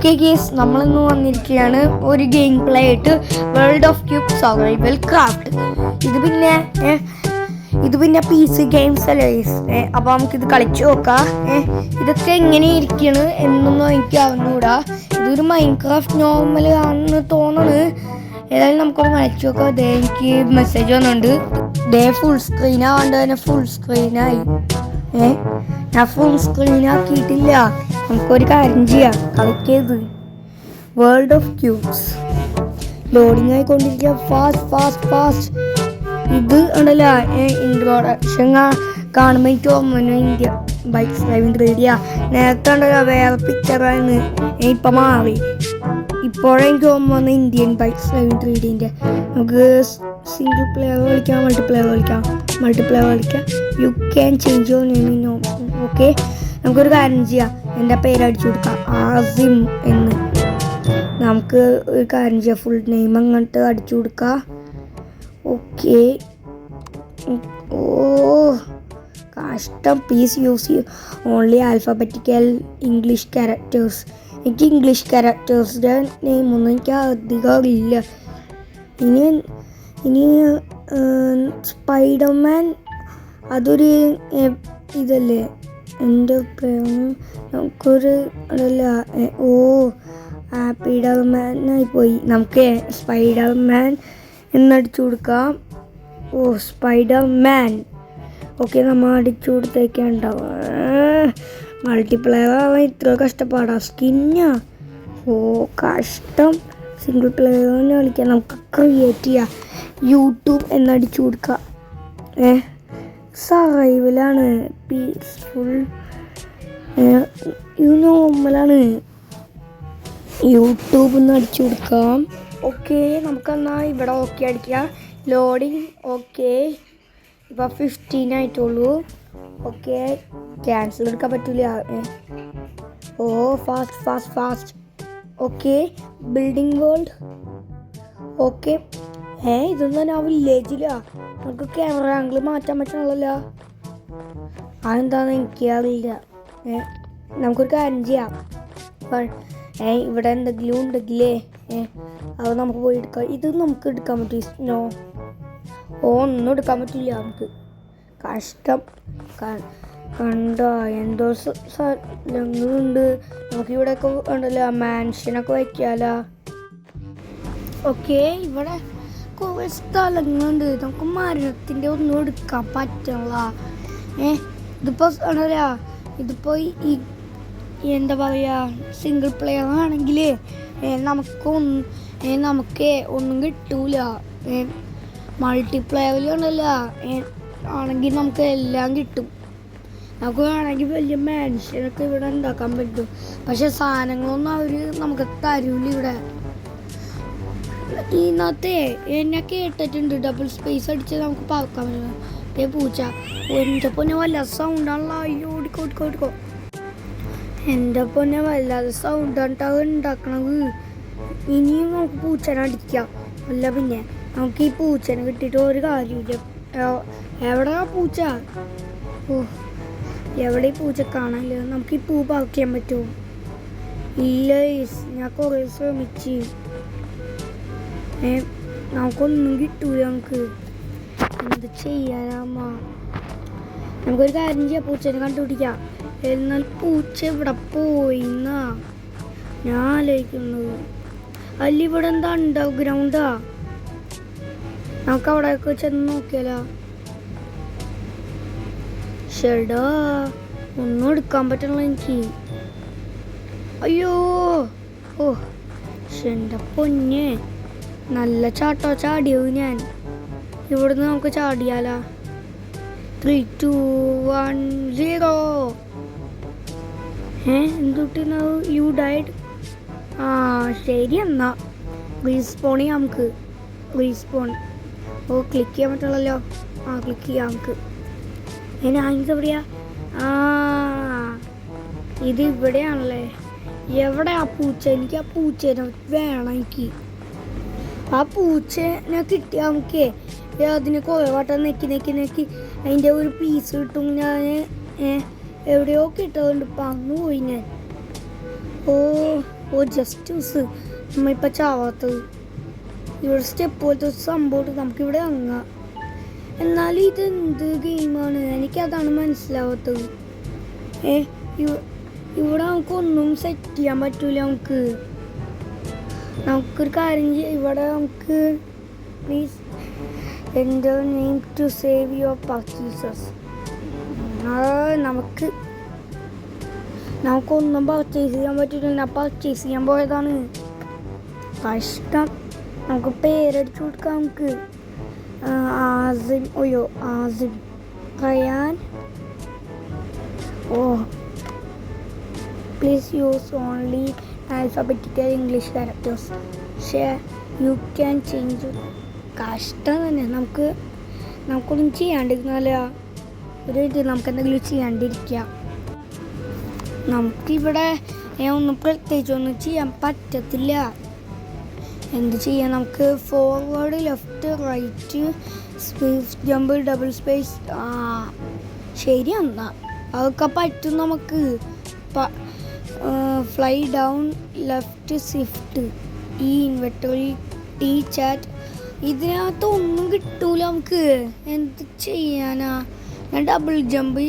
Okay guys, നമ്മളിന്ന് വന്നിരിക്കുകയാണ് ഒരു ഗെയിം പ്ലേ ആയിട്ട് world of cube survival craft. ഇത് പിന്നെ PC ഗെയിംസ് അല്ലേ ഗേസ്. അപ്പോൾ നമുക്കിത് കളിച്ചു നോക്കാം. ഇതൊക്കെ എങ്ങനെ ഇരിക്കണ് എന്നൊന്നും എനിക്ക് അറിഞ്ഞുകൂടാ. ഇതൊരു മൈൻക്രാഫ്റ്റ് നോർമൽ ആണെന്ന് തോന്നണ്. ഏതായാലും നമുക്കൊന്ന് കളിച്ചു നോക്കാം. എനിക്ക് മെസ്സേജ് വന്നിട്ടുണ്ട്. ഫുൾ സ്ക്രീനാണ്ട് തന്നെ ഫുൾ സ്ക്രീനായി. ഞാൻ ഫുൾ സ്ക്രീൻ ആക്കിയിട്ടില്ല. നമുക്കൊരു കാര്യം ചെയ്യാം, കളിക്കരുത്. വേൾഡ് ഓഫ് ക്യൂബ്സ് ലോഡിങ് ആയിക്കൊണ്ടിരിക്കുക. ഫാസ്റ്റ്. ഇത് ഉണ്ടല്ല ഇൻട്രോഡക്ഷൻ കാണുമ്പോൾ എനിക്ക് ഓർമ്മ ഇന്ത്യ ബൈക്ക് ഡ്രൈവിംഗ് 3D. നേരത്തെ ഉണ്ടല്ല വേറെ പിക്ചറാണ്, ഇപ്പം മാറി. ഇപ്പോഴെനിക്ക് ഓർമ്മ വന്ന ഇന്ത്യൻ ബൈക്ക് ഡ്രൈവിംഗ് 3D. നമുക്ക് സിംഗിൾ പ്ലെയർ കളിക്കാം, മൾട്ടിപ്ലെയർ കളിക്കാം. You can change your name option. Okay, നമുക്കൊരു കാര്യം ചെയ്യാം. എൻ്റെ പേര് അടിച്ചു കൊടുക്കാം, ആസിം എന്ന്. നമുക്ക് ഒരു കാര്യം ചെയ്യാം, ഫുൾ നെയിം അങ്ങോട്ട് അടിച്ചു കൊടുക്കാം. ഓക്കെ, ഓ കഷ്ടം. Please use only alphabetical English characters. എനിക്ക് ഇംഗ്ലീഷ് ക്യാരക്ടേഴ്സിൻ്റെ നെയിമൊന്നും എനിക്ക് അധികം ഇല്ല. ഇനി സ്പൈഡർമാൻ അതൊരു ഇതല്ലേ എൻ്റെ നമുക്കൊരു അതല്ല. സ്പൈഡർമാനായിപ്പോയി. നമുക്ക് സ്പൈഡർമാൻ എന്നടിച്ചു കൊടുക്കാം. സ്പൈഡർമാൻ. ഓക്കെ, നമ്മൾ അടിച്ചു കൊടുത്തേക്കുണ്ടാവും. മൾട്ടിപ്ലെയർ ആവാൻ ഇത്ര കഷ്ടപ്പാടാ. സ്കിന്നാ കഷ്ടം. സിംഗിൾ പ്ലെയർ തന്നെ കളിക്കാം. നമുക്ക് ക്രിയേറ്റ് ചെയ്യാം. യൂട്യൂബ് എന്നടിച്ചു കൊടുക്കുക. സർവൈവലാണ്, പീസ്ഫുൾ, നോർമലാണ്. യൂട്യൂബ് എന്ന് അടിച്ചു കൊടുക്കാം. ഓക്കെ, നമുക്കെന്നാൽ ഇവിടെ ഓക്കെ അടിക്കാം. ലോഡിങ്. ഓക്കെ, ഇപ്പോൾ 15 ആയിട്ടുള്ളൂ. ഓക്കെ, ക്യാൻസൽ എടുക്കാൻ പറ്റില്ല. Fast. Okay, building world. Okay, ഇതൊന്നും ഞാൻ വില്ലേജിലാ. നമുക്ക് ക്യാമറ ആംഗിൾ മാറ്റാൻ പറ്റണല്ലോ. അതെന്താണെന്ന് എനിക്കറിയില്ല. നമുക്കൊരു കാര്യം ചെയ്യാം. ഇവിടെ എന്തെങ്കിലും ഉണ്ടെങ്കിലേ അത് നമുക്ക് പോയി എടുക്കാം. ഇത് നമുക്ക് എടുക്കാൻ പറ്റുമോ? ഒന്നും എടുക്കാൻ പറ്റില്ല നമുക്ക്. കഷ്ടം. കണ്ടോ എന്തോ സ്ഥലങ്ങളുണ്ട്. നമുക്കിവിടെയൊക്കെ ഉണ്ടല്ലോ മാൻഷനൊക്കെ വയ്ക്കാലോ. ഓക്കെ, ഇവിടെ കുറേ സ്ഥലങ്ങളുണ്ട്. നമുക്ക് മരത്തിൻ്റെ ഒന്നും എടുക്കാൻ പറ്റില്ല. ഇതിപ്പോൾ ഉണ്ടല്ലോ, ഇതിപ്പോൾ ഈ എന്താ പറയുക, സിംഗിൾ പ്ലെയർ ആണെങ്കിൽ നമുക്ക് ഒന്നും കിട്ടൂല. മൾട്ടിപ്ലെയറിൽ ഉണ്ടല്ലോ ആണെങ്കിൽ നമുക്ക് എല്ലാം കിട്ടും. നമുക്ക് വേണമെങ്കിൽ വലിയ മാൻഷനൊക്കെ ഇവിടെ ഉണ്ടാക്കാൻ പറ്റും. പക്ഷെ സാധനങ്ങളൊന്നും അവർ നമുക്ക് തരൂല. ഇവിടെ ഇന്നത്തെ എന്നെ കേട്ടിട്ടുണ്ട്, ഡബിൾ സ്പേസ് അടിച്ച് നമുക്ക് പറക്കാൻ പറ്റും. പൂച്ച എൻ്റെ പൊന്നെ വല്ല സൗണ്ടാണല്ലോ. അയ്യോ, ഓടിക്കോ. എൻ്റെ പൊന്നെ വല്ലാതെ സൗണ്ടാണ് ഉണ്ടാക്കണത്. ഇനിയും നമുക്ക് പൂച്ചനെ അടിക്കാം. അല്ല പിന്നെ നമുക്ക് ഈ പൂച്ചനെ കിട്ടിയിട്ട് ഒരു കാര്യമില്ല. എവിടെയാ പൂച്ച? എവിടെ ഈ പൂച്ച കാണാനില്ല. നമുക്ക് ഈ പൂ പറിക്കാൻ പറ്റുമോ? ഇല്ല, ഞാൻ കുറേ ശ്രമിച്ച്. നമുക്കൊന്നും കിട്ടൂല. നമുക്ക് എന്ത് ചെയ്യാനാമ്മ? നമുക്കൊരു കാര്യം ചെയ്യാം, പൂച്ചനെ കണ്ടുപിടിക്കാം. എന്നാൽ പൂച്ച ഇവിടെ പോയിന്നാ ഞാൻ ആലോചിക്കുന്നത്. അല്ല, ഇവിടെ എന്താ അണ്ടർഗ്രൗണ്ടാ? നമുക്ക് അവിടെയൊക്കെ ചെന്ന് നോക്കിയാലോ. ഷെടാ, ഒന്നും എടുക്കാൻ പറ്റണല്ലോ എനിക്ക്. അയ്യോ, എൻ്റെ പൊന്നെ, നല്ല ചാടിയോ ഞാൻ. ഇവിടുന്ന് നമുക്ക് ചാടിയാലോ. 3, 2, 1, 0. എന്തുട്ടിന്നാവും? U died. ശരി എന്നാ റീസ്പോൺ ചെയ്യാം നമുക്ക്. ക്ലിക്ക് ചെയ്യാൻ പറ്റുള്ളല്ലോ. ക്ലിക്ക് ചെയ്യാം നമുക്ക്. എവിടെയാ? ഇത് ഇവിടെയാണല്ലേ. എവിടെ ആ പൂച്ച? എനിക്ക് ആ പൂച്ചേനെ വേണം. എനിക്ക് ആ പൂച്ചനെ കിട്ടിയാൽ നമുക്ക് അതിന് കുറേ വട്ടം നെക്കി അതിൻ്റെ ഒരു പീസ് കിട്ടും. ഞാൻ എവിടെയോ കിട്ടുന്നുണ്ട്. പന്നു പോയി ഞാൻ. ഓ ജസ്റ്റ് നമ്മളിപ്പോൾ ചാവാത്തത്. ഇവിടെ സ്റ്റെപ്പ് പോലത്തെ സംഭവം നമുക്കിവിടെ അങ്ങാം. എന്നാലും ഇതെന്ത് ഗെയിമാണ്, എനിക്കതാണ് മനസ്സിലാവാത്തത്. ഇവിടെ നമുക്കൊന്നും സെറ്റ് ചെയ്യാൻ പറ്റൂല. നമുക്കൊരു കാര്യം ചെയ്യാം. ഇവിടെ നമുക്ക് please enter name to save your purchases. നമുക്കൊന്നും പർച്ചേസ് ചെയ്യാൻ പറ്റില്ല. ഞാൻ പർച്ചേസ് ചെയ്യാൻ പോയതാണ്. കഷ്ടം. നമുക്ക് പേരടിച്ചു കൊടുക്കാം. നമുക്ക് Asim Rayan. Please use only alphabetical English characters. Share. You can change. കഷ്ടം തന്നെ. നമുക്കൊന്നും ചെയ്യാണ്ടിരുന്നാല നമുക്കെന്തെങ്കിലും ചെയ്യാണ്ടിരിക്കാം. നമുക്കിവിടെ ഒന്നും പ്രത്യേകിച്ചൊന്നും ചെയ്യാൻ പറ്റത്തില്ല. എന്ത് ചെയ്യാം? നമുക്ക് forward, left, right, swift jump, double space. ശരി, എന്നാ അതൊക്കെ പറ്റും നമുക്ക്. ഫ്ലൈ ഡൗൺ, ലെഫ്റ്റ്, സ്വിഫ്റ്റ്, ഈ ഇൻവെർട്ടറി, ടി ചാറ്റ്. ഇതിനകത്ത് ഒന്നും കിട്ടൂല നമുക്ക്. എന്ത് ചെയ്യാനാ? ഞാൻ ഡബിൾ ജമ്പ്,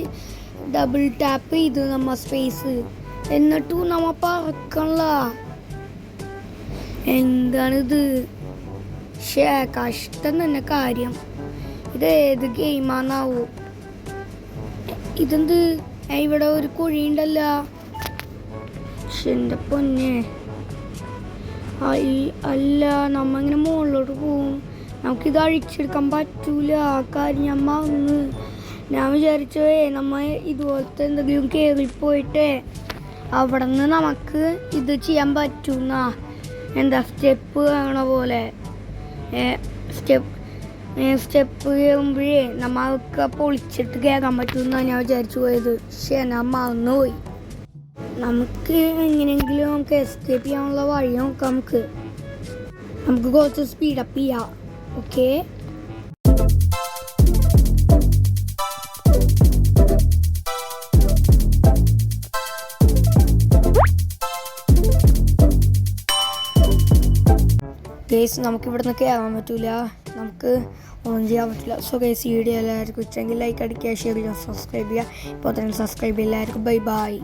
ഡബിൾ ടാപ്പ് ചെയ്ത് നമ്മ സ്പേസ്, എന്നിട്ടും നമ്മ പറക്കണല്ല. എന്താണിത്? കഷ്ടം തന്നെ കാര്യം. ഇത് ഏത് ഗെയിമാന്നാവോ? ഇതെന്ത്? ഇവിടെ ഒരു കുഴിയുണ്ടല്ല. എൻ്റെ പൊന്നെ. അല്ല, നമ്മ ഇങ്ങനെ മുകളിലോട്ട് പോവും. നമുക്കിത് അഴിച്ചെടുക്കാൻ പറ്റൂല. കാര്യം ഞാൻ വിചാരിച്ചോ നമ്മ ഇതുപോലത്തെ എന്തെങ്കിലും കയറിപ്പോയിട്ടേ അവിടെ നിന്ന് നമുക്ക് ഇത് ചെയ്യാൻ പറ്റുന്ന സ്റ്റെപ്പ് ആകണ പോലെ. സ്റ്റെപ്പ് കയറുമ്പോഴേ നമ്മൾക്ക് പൊളിച്ചിട്ട് കയറാൻ പറ്റുമെന്നാണ് ഞാൻ വിചാരിച്ചു പോയത്. ഞാൻ മറന്നുപോയി. നമുക്ക് എങ്ങനെയെങ്കിലും നമുക്ക് എസ്കേപ്പ് ചെയ്യാനുള്ള വഴി നോക്കാം. നമുക്ക് കുറച്ച് സ്പീഡപ്പ് ചെയ്യാം. ഓക്കെ, ഗേസ് നമുക്കിവിടെ നിന്ന് കയറാൻ പറ്റൂല. നമുക്ക് ഒന്നും ചെയ്യാൻ പറ്റില്ല. സോ ഗേസ്, ഈ വീഡിയോ എല്ലാവർക്കും ഇഷ്ടമെങ്കിൽ ലൈക്ക് അടിക്കുക, ഷെയർ ചെയ്യുക, സബ്സ്ക്രൈബ് ചെയ്യുക. ഇപ്പോൾ തന്നെ സബ്സ്ക്രൈബ് ചെയ്യുക. എല്ലാവർക്കും ബൈ ബൈ.